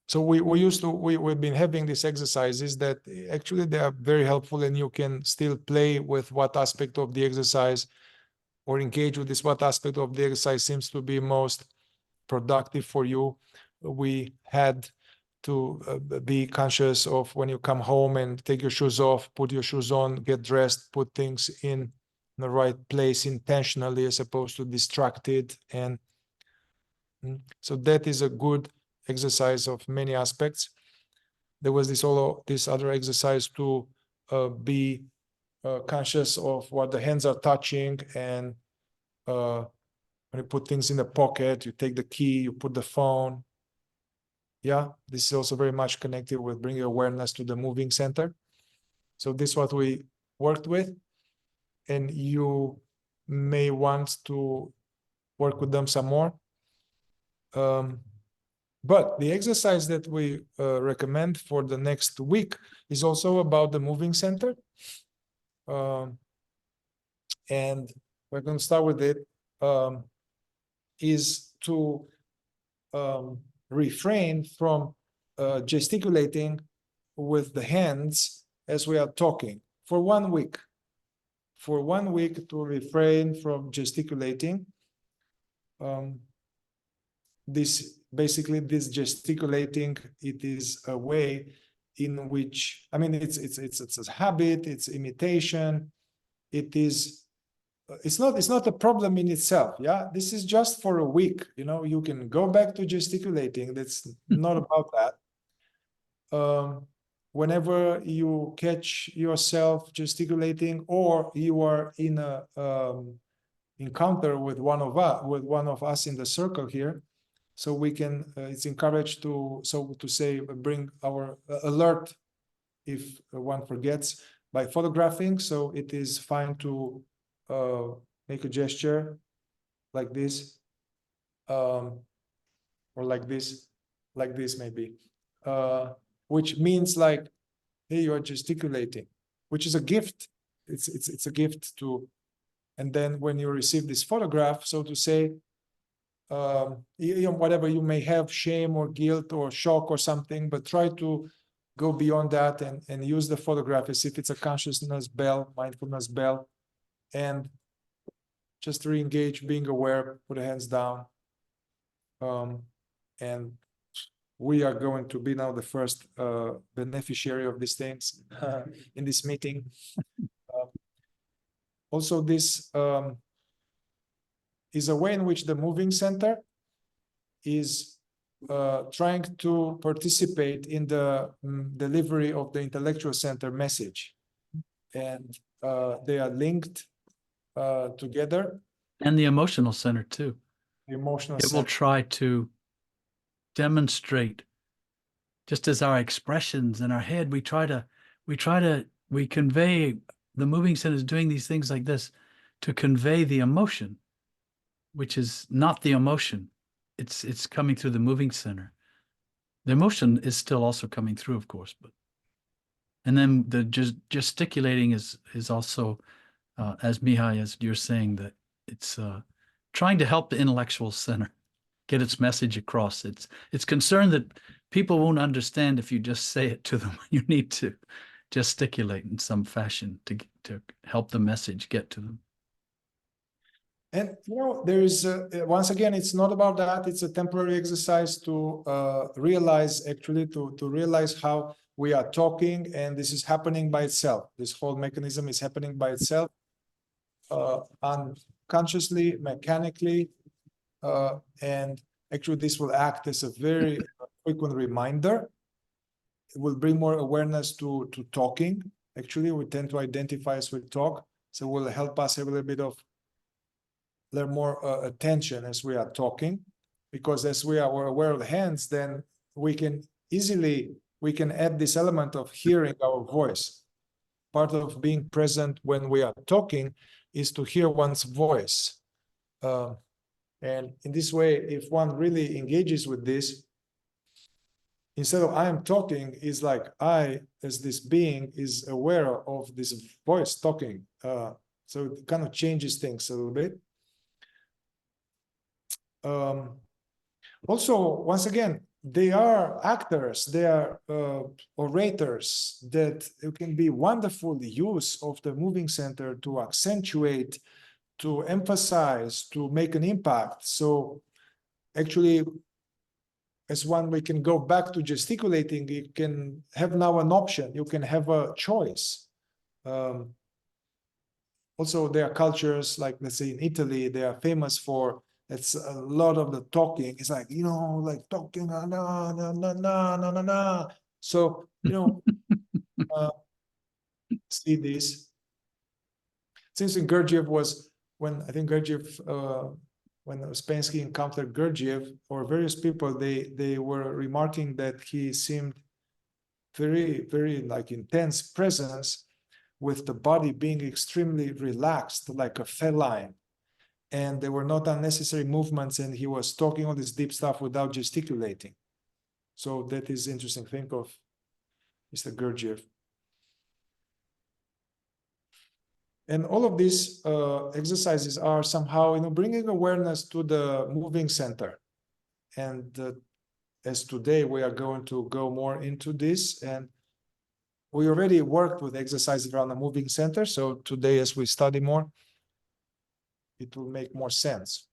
So we've been having these exercises that actually they are very helpful, and you can still play with what aspect of the exercise or engage with this, what aspect of the exercise seems to be most productive for you. We had to be conscious of when you come home and take your shoes off, put your shoes on, get dressed, put things in the right place intentionally as opposed to distracted. And so that is a good exercise of many aspects. There was this other exercise to be conscious of what the hands are touching, and when you put things in the pocket, you take the key, you put the phone. Yeah, this is also very much connected with bringing awareness to the moving center. So this is what we worked with, and you may want to work with them some more. But the exercise that we recommend for the next week is also about the moving center. And we're going to start with it, is to refrain from gesticulating with the hands as we are talking for 1 week. For 1 week to refrain from gesticulating. This gesticulating, it is a way in which, I mean, it's a habit, it's imitation, it's not a problem in itself. Yeah, this is just for a week. You know, you can go back to gesticulating. That's not about that. Whenever you catch yourself gesticulating, or you are in a encounter with one of us in the circle here, so we can, it's encouraged to say, bring our alert if one forgets by photographing. So it is fine to make a gesture like this, or like this maybe, which means like, hey, you are gesticulating, which is a gift. It's a gift to, and then when you receive this photograph, so to say, whatever you may have, shame or guilt or shock or something, but try to go beyond that and use the photograph as if it's a consciousness bell, mindfulness bell, and just re-engage, being aware, put the hands down. And we are going to be now the first beneficiary of these things in this meeting. Also, this is a way in which the moving center is trying to participate in the delivery of the intellectual center message. And they are linked together. And the emotional center too. The emotional center. It will try to demonstrate, just as our expressions in our head, we convey, the moving center is doing these things like this to convey the emotion, which is not the emotion. It's coming through the moving center. The emotion is still also coming through, of course, but, and then the gesticulating is also, as Mihai, as you're saying, that it's trying to help the intellectual center get its message across. It's concerned that people won't understand if you just say it to them. You need to gesticulate in some fashion to help the message get to them. And, you know, there is, once again, it's not about that. It's a temporary exercise to realize, actually, to realize how we are talking, and this is happening by itself. This whole mechanism is happening by itself, unconsciously, mechanically, and actually this will act as a very frequent reminder. It will bring more awareness to talking. Actually, we tend to identify as we talk, so it will help us have a little bit of more attention as we are talking, because as we are aware of the hands, then we can add this element of hearing our voice. Part of being present when we are talking is to hear one's voice. And in this way, if one really engages with this, instead of I am talking, is like I, as this being, is aware of this voice talking. So it kind of changes things a little bit. Also, once again, they are actors, they are orators that it can be wonderful use of the moving center to accentuate, to emphasize, to make an impact. So actually, as one, we can go back to gesticulating, you can have now an option, you can have a choice. Also, there are cultures like, let's say in Italy, they are famous for, it's a lot of the talking. It's like, like talking, na, na, na, na, na, na, na. So, see this. Since Gurdjieff was, when I think Gurdjieff, when Ouspensky encountered Gurdjieff or various people, they were remarking that he seemed very, very like intense presence, with the body being extremely relaxed, like a feline. And there were not unnecessary movements, and he was talking all this deep stuff without gesticulating. So that is interesting. Think of Mr. Gurdjieff. And all of these exercises are somehow, bringing awareness to the moving center. And as today, we are going to go more into this. And we already worked with exercises around the moving center. So today, as we study more, it will make more sense.